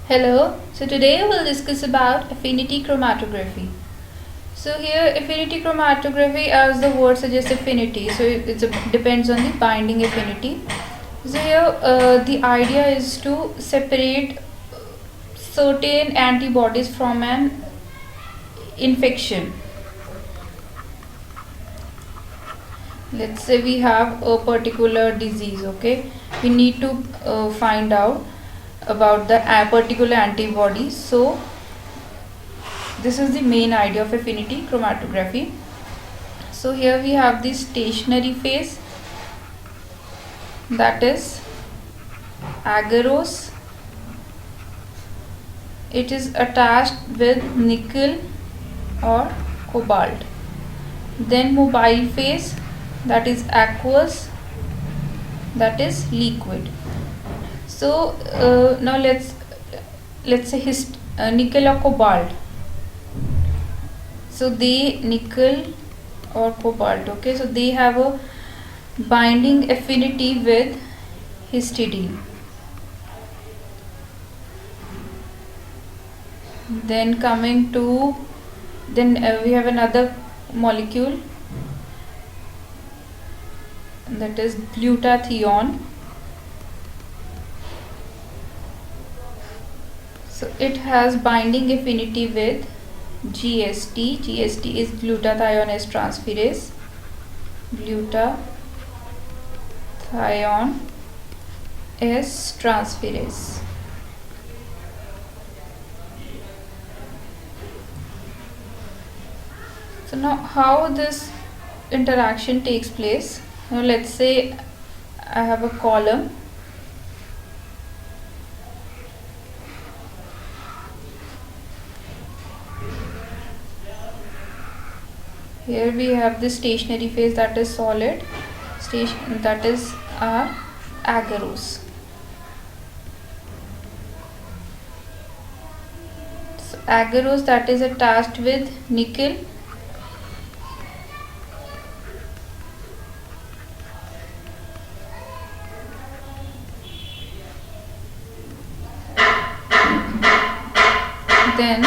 Hello, so today we'll discuss about affinity chromatography. So here affinity chromatography, as the word suggests, affinity, so it depends on the binding affinity. So here the idea is to separate certain antibodies from an infection. Let's say we have a particular disease, okay, we need to find out about the particular antibody. So this is the main idea of affinity chromatography. So here we have the stationary phase, that is agarose. It is attached with nickel or cobalt. Then mobile phase, that is aqueous, that is liquid. So now let's say nickel or cobalt. So they nickel or cobalt, okay, so they have a binding affinity with histidine. Then we have another molecule, that is glutathione. So it has binding affinity with GST. GST is glutathione S transferase. Glutathione S transferase. So now how this interaction takes place? Now let's say I have a column. Here we have the stationary phase, that is solid, that is our agarose. So agarose, that is attached with nickel. Then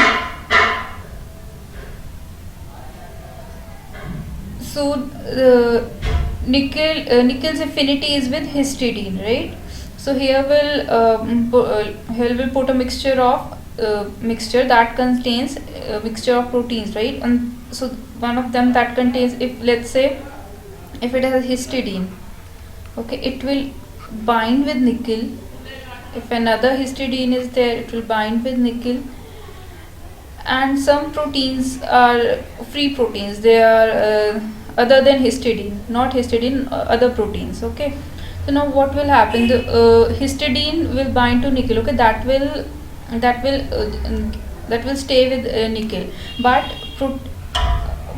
nickel's affinity is with histidine, right? So here we'll put a mixture that contains a mixture of proteins, right? And so one of them that contains, if let's say if it has histidine, okay, it will bind with nickel. If another histidine is there, it will bind with nickel. And some proteins are free proteins, they are other than histidine, not histidine, other proteins, okay. So now what will happen, the histidine will bind to nickel, okay, that will stay with nickel, but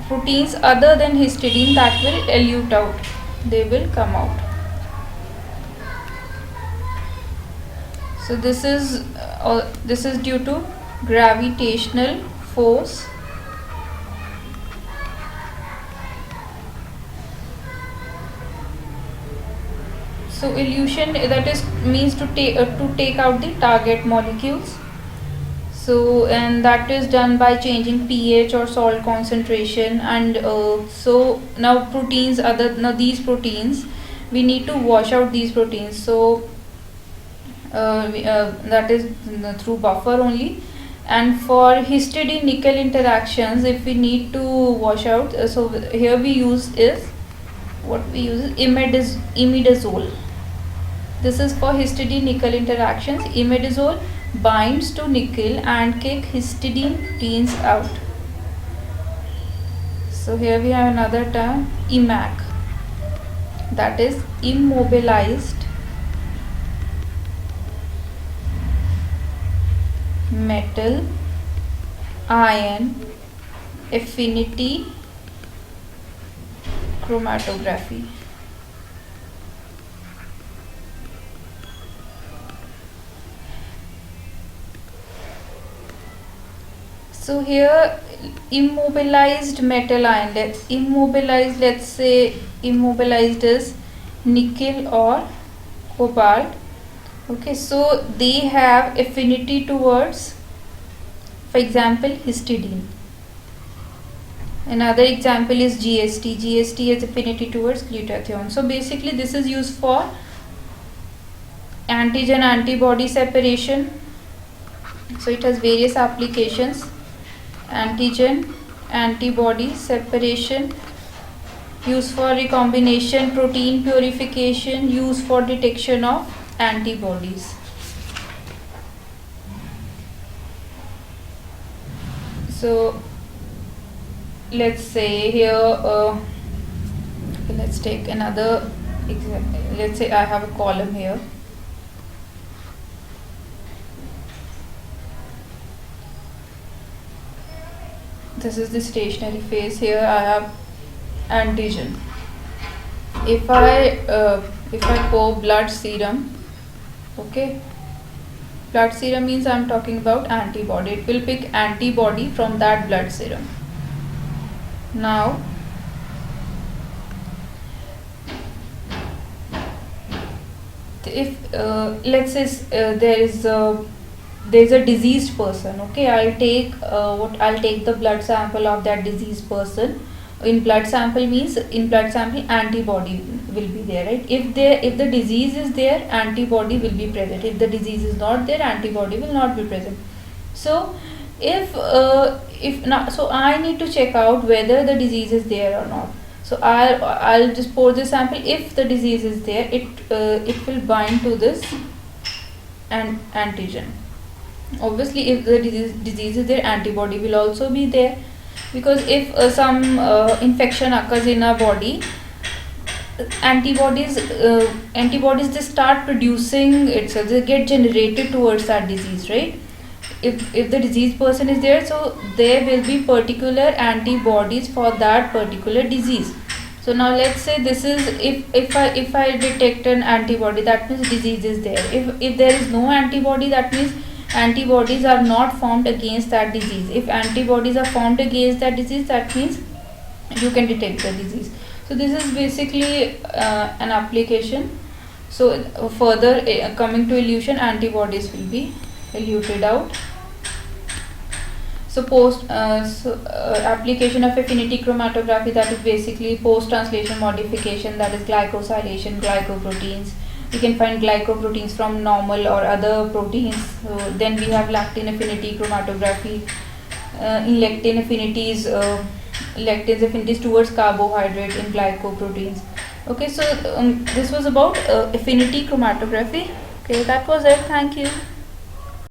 proteins other than histidine, that will elute out, they will come out. So this is due to gravitational force. So elution, that is means to take out the target molecules. So and that is done by changing pH or salt concentration. And so now these proteins, we need to wash out these proteins. So that is through buffer only. And for histidine nickel interactions, if we need to wash out, so here we use imidazole. This is for histidine nickel interactions. Imidazole binds to nickel and kick histidine proteins out. So here we have another term, IMAC, that is immobilized metal ion affinity chromatography. So here immobilized metal ion, let's say immobilized is nickel or cobalt. Okay, so they have affinity towards, for example, histidine. Another example is GST. GST has affinity towards glutathione. So basically this is used for antigen antibody separation. So it has various applications. Antigen antibody separation, used for recombination, protein purification, used for detection of antibodies. So let's say here, let's take another example. Let's say I have a column here. This is the stationary phase. Here I have antigen. If I pour blood serum, okay, blood serum means I'm talking about antibody. It will pick antibody from that blood serum. Now if let's say there is a diseased person, okay, I'll take the blood sample of that diseased person. In blood sample means in blood sample antibody will be there, right? If the disease is there, antibody will be present. If the disease is not there, antibody will not be present. So if not, so I need to check out whether the disease is there or not. So I'll just pour the sample. If the disease is there, it will bind to this antigen. Obviously, if the disease is there, antibody will also be there, because if some infection occurs in our body, antibodies they start producing itself. They get generated towards that disease, right? If the diseased person is there, so there will be particular antibodies for that particular disease. So now let's say this is if I detect an antibody, that means disease is there. If there is no antibody, that means antibodies are not formed against that disease. If antibodies are formed against that disease, that means you can detect the disease. So this is basically an application. So further coming to elution, antibodies will be eluted out. So application of affinity chromatography, that is basically post translation modification, that is glycosylation, glycoproteins. You can find glycoproteins from normal or other proteins. So then we have lactin affinity chromatography. In lactin affinities, lactase affinities towards carbohydrate in glycoproteins. Okay, so this was about affinity chromatography. Okay, that was it. Thank you.